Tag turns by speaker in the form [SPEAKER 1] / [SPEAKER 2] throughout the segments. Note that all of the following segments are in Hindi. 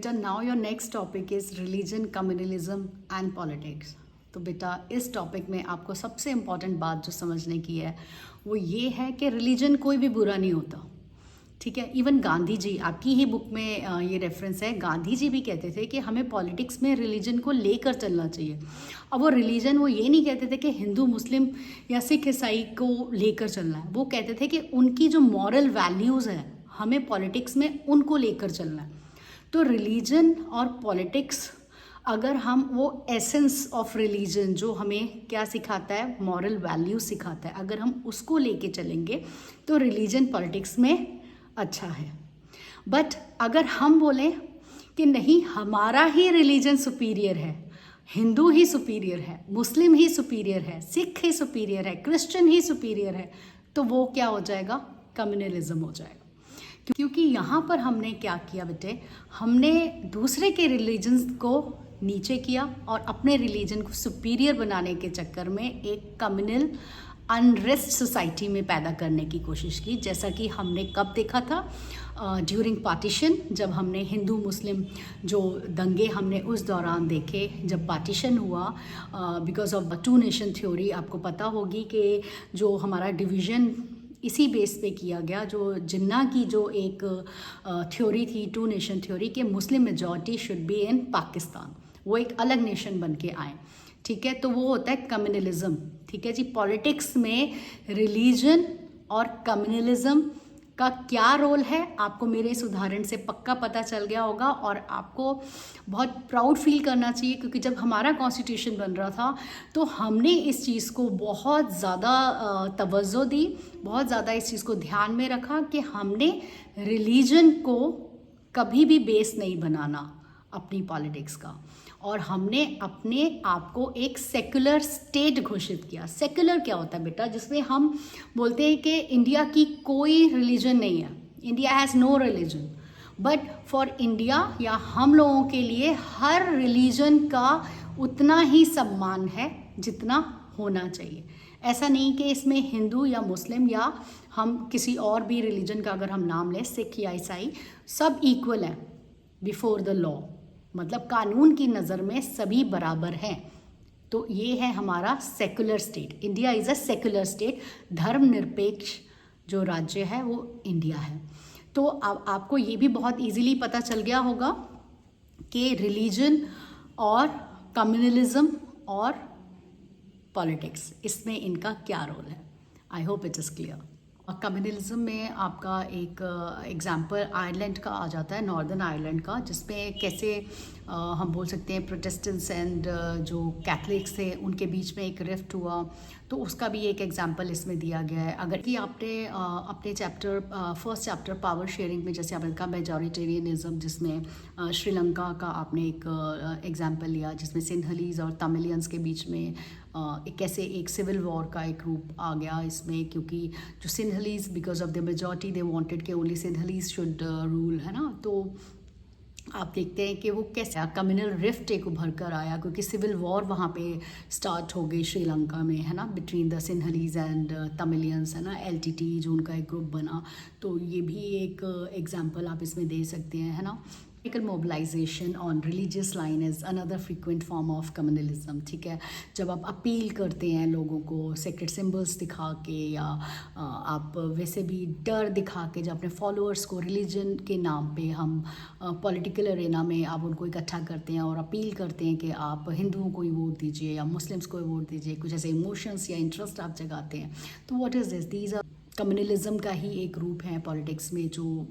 [SPEAKER 1] बेटा now your next topic is religion, communalism and politics. तो बेटा इस टॉपिक में आपको सबसे इम्पॉर्टेंट बात जो समझने की है वो ये है कि रिलीजन कोई भी बुरा नहीं होता, ठीक है। इवन गांधी जी, आपकी ही बुक में ये रेफरेंस है, गांधी जी भी कहते थे कि हमें पॉलिटिक्स में रिलीजन को लेकर चलना चाहिए। अब वो रिलीजन वो ये नहीं कहते थे कि हिंदू मुस्लिम या सिख ईसाई को लेकर चलना है, वो कहते थे कि उनकी जो मॉरल वैल्यूज़ है हमें पॉलिटिक्स में उनको लेकर चलना है। तो रिलीजन और पॉलिटिक्स, अगर हम वो एसेंस ऑफ रिलीजन जो हमें क्या सिखाता है, मॉरल वैल्यू सिखाता है, अगर हम उसको लेके चलेंगे तो रिलीजन पॉलिटिक्स में अच्छा है। बट अगर हम बोलें कि नहीं हमारा ही रिलीजन सुपीरियर है, हिंदू ही सुपीरियर है, मुस्लिम ही सुपीरियर है, सिख ही सुपीरियर है, क्रिश्चियन ही सुपीरियर है, तो वो क्या हो जाएगा, कम्युनलिज्म हो जाएगा। क्योंकि यहाँ पर हमने क्या किया बेटे, हमने दूसरे के रिलीजन्स को नीचे किया और अपने रिलीजन को सुपीरियर बनाने के चक्कर में एक कम्युनल अनरेस्ट सोसाइटी में पैदा करने की कोशिश की। जैसा कि हमने कब देखा था, ड्यूरिंग पार्टीशन, जब हमने हिंदू मुस्लिम जो दंगे हमने उस दौरान देखे, जब पार्टीशन हुआ because of two nation theory. आपको पता होगी कि जो हमारा डिवीज़न इसी बेस पे किया गया, जो जिन्ना की जो एक थ्योरी थी, टू नेशन थ्योरी, कि Muslim majority should be in Pakistan, वो एक अलग नेशन बन के आए, ठीक है। तो वो होता है कम्युनलिज्म, ठीक है जी। पॉलिटिक्स में रिलीजन और कम्युनलिज्म का क्या रोल है आपको मेरे इस उदाहरण से पक्का पता चल गया होगा, और आपको बहुत प्राउड फील करना चाहिए, क्योंकि जब हमारा कॉन्स्टिट्यूशन बन रहा था तो हमने इस चीज़ को बहुत ज़्यादा तवज्जो दी, बहुत ज़्यादा इस चीज़ को ध्यान में रखा कि हमने रिलीजन को कभी भी बेस नहीं बनाना अपनी पॉलिटिक्स का, और हमने अपने आप को एक सेकुलर स्टेट घोषित किया। सेकुलर क्या होता है बेटा, जिसमें हम बोलते हैं कि इंडिया की कोई रिलीजन नहीं है, India has no religion, but for India या हम लोगों के लिए हर रिलीजन का उतना ही सम्मान है जितना होना चाहिए। ऐसा नहीं कि इसमें हिंदू या मुस्लिम या हम किसी और भी रिलीजन का अगर हम नाम लें, सिख या ईसाई, सब इक्वल हैं बिफोर द लॉ, मतलब कानून की नज़र में सभी बराबर हैं। तो ये है हमारा secular state. India is a secular state, धर्मनिरपेक्ष जो राज्य है वो इंडिया है। तो अब आपको ये भी बहुत इजीली पता चल गया होगा कि रिलीजन और कम्युनलिज्म और पॉलिटिक्स, इसमें इनका क्या रोल है। I hope it is clear. Communalism में आपका एक एग्जांपल आयरलैंड का आ जाता है, नॉर्दर्न आयरलैंड का, जिसमें कैसे हम बोल सकते हैं प्रोटेस्टेंट्स एंड जो कैथलिक्स थे उनके बीच में एक रिफ्ट हुआ, तो उसका भी एक एग्जांपल इसमें दिया गया है। अगर कि आपने अपने chapter first chapter power sharing में जैसे आपने कहा मेजॉरिटेरियनिज्म, जिसमें श्रीलंका का आपने एक एग्जांपल लिया, जिसमें सिंहलीज और तमिलियंस के बीच में कैसे एक सिविल वॉर का एक रूप आ गया इसमें, क्योंकि जो Sinhalese because of the majority they wanted कि ओनली सिंहलीज शुड रूल, है ना। तो आप देखते हैं कि वो कैसे कम्युनल रिफ्ट एक उभर कर आया, क्योंकि सिविल वॉर वहाँ पे स्टार्ट हो गई श्रीलंका में, है ना, between the Sinhalese and Tamilians, है ना, एलटीटी जो उनका एक ग्रुप बना। तो ये भी एक एग्जांपल आप इसमें दे सकते हैं, है ना। Political mobilization on religious line is another frequent form of communalism, ठीक है। जब आप अपील करते हैं लोगों को सेक्रेट सिंबल्स दिखा के, या आप वैसे भी डर दिखा के, जब अपने फॉलोअर्स को रिलीजन के नाम पे हम पॉलिटिकल अरेना में आप उनको इकट्ठा करते हैं और अपील करते हैं कि आप हिंदुओं को ही वोट दीजिए या मुस्लिम्स को ही वोट दीजिए, कुछ ऐसे इमोशंस या इंटरेस्ट आप जगाते हैं, तो what is this, these are communalism का ही एक रूप है पॉलिटिक्स में, जो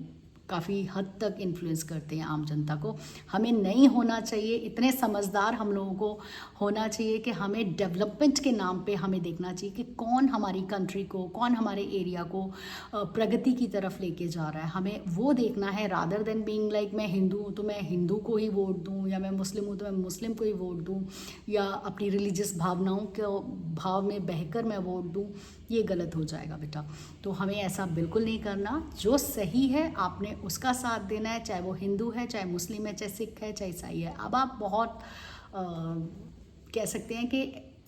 [SPEAKER 1] काफ़ी हद तक इन्फ्लुएंस करते हैं आम जनता को। हमें नहीं होना चाहिए, इतने समझदार हम लोगों को होना चाहिए कि हमें डेवलपमेंट के नाम पे हमें देखना चाहिए कि कौन हमारी कंट्री को, कौन हमारे एरिया को प्रगति की तरफ लेके जा रहा है, हमें वो देखना है, रादर देन बीइंग लाइक मैं हिंदू हूँ तो मैं हिंदू को ही वोट दूँ, या मैं मुस्लिम हूँ तो मैं मुस्लिम को ही वोट दूँ, या अपनी रिलीजियस भावनाओं के भाव में बहकर मैं वोट दूँ। ये गलत हो जाएगा बेटा। तो हमें ऐसा बिल्कुल नहीं करना, जो सही है आपने उसका साथ देना है, चाहे वो हिंदू है, चाहे मुस्लिम है, चाहे सिख है, चाहे ईसाई है। अब आप बहुत कह सकते हैं कि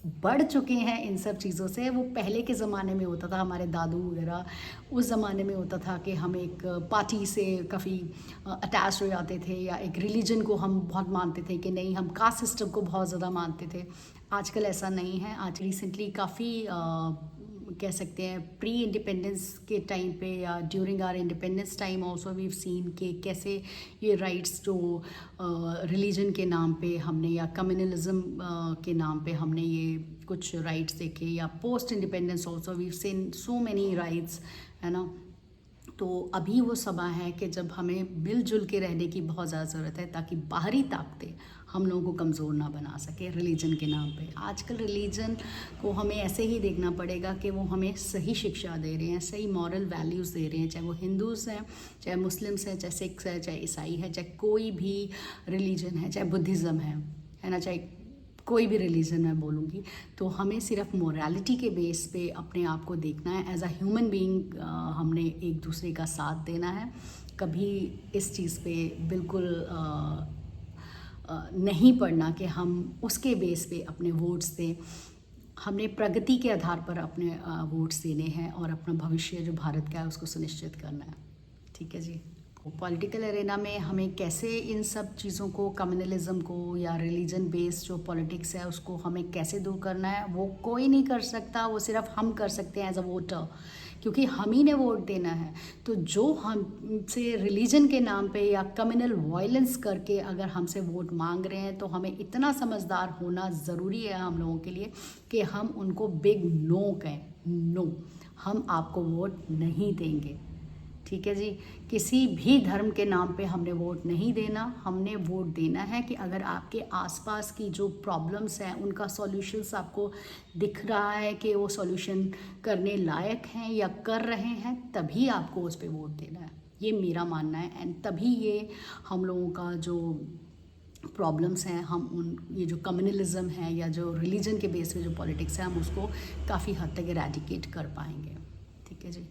[SPEAKER 1] बढ़ चुके हैं इन सब चीज़ों से। वो पहले के ज़माने में होता था, हमारे दादू वगैरह उस ज़माने में होता था कि हम एक पार्टी से काफ़ी अटैच हो जाते थे, या एक रिलीजन को हम बहुत मानते थे कि नहीं, हम कास्ट सिस्टम को बहुत ज़्यादा मानते थे। आजकल ऐसा नहीं है। आज रिसेंटली काफ़ी कह सकते हैं प्री इंडिपेंडेंस के टाइम पे या during our independence time also we've seen के कैसे ये राइट्स जो रिलीजन के नाम पे हमने, या कम्युनलिज्म के नाम पे हमने ये कुछ राइट्स देखे, या post independence also we've scene so many rights, है ना। तो अभी वो समय है कि जब हमें मिलजुल के रहने की बहुत ज़्यादा ज़रूरत है, ताकि बाहरी ताकतें हम लोगों को कमज़ोर ना बना सके रिलीजन के नाम पे। आजकल रिलीजन को हमें ऐसे ही देखना पड़ेगा कि वो हमें सही शिक्षा दे रहे हैं, सही मॉरल वैल्यूज़ दे रहे हैं, चाहे वो हिंदूज़ हैं, चाहे मुस्लिम्स हैं, चाहे सिख्स हैं, चाहे ईसाई है, चाहे कोई भी रिलीजन है, चाहे बुद्धिज़्म है ना, चाहे कोई भी रिलीजन मैं बोलूँगी। तो हमें सिर्फ मोरालिटी के बेस पे अपने आप को देखना है, एज अ ह्यूमन बीइंग हमने एक दूसरे का साथ देना है। कभी इस चीज़ पे बिल्कुल नहीं पड़ना कि हम उसके बेस पे अपने वोट्स दें। हमने प्रगति के आधार पर अपने वोट्स देने हैं, और अपना भविष्य जो भारत का है उसको सुनिश्चित करना है। ठीक है जी। पॉलिटिकल एरेना में हमें कैसे इन सब चीज़ों को, कम्युनलिज्म को या रिलीजन बेस्ड जो पॉलिटिक्स है उसको हमें कैसे दूर करना है, वो कोई नहीं कर सकता, वो सिर्फ हम कर सकते हैं एज अ वोटर, क्योंकि हम ही ने वोट देना है। तो जो हमसे रिलीजन के नाम पे या कम्युनल वायलेंस करके अगर हमसे वोट मांग रहे हैं, तो हमें इतना समझदार होना ज़रूरी है हम लोगों के लिए कि हम उनको बिग नो कहें, नो, हम आपको वोट नहीं देंगे। ठीक है जी। किसी भी धर्म के नाम पे हमने वोट नहीं देना। हमने वोट देना है कि अगर आपके आसपास की जो प्रॉब्लम्स हैं उनका सॉल्यूशंस आपको दिख रहा है कि वो सॉल्यूशन करने लायक हैं या कर रहे हैं, तभी आपको उस पर वोट देना है। ये मेरा मानना है। एंड तभी ये हम लोगों का जो प्रॉब्लम्स हैं, हम उन ये जो कम्युनलिज्म है या जो रिलीजन के बेस पे जो पॉलिटिक्स है, हम उसको काफ़ी हद तक इरेडिकेट कर पाएंगे। ठीक है जी।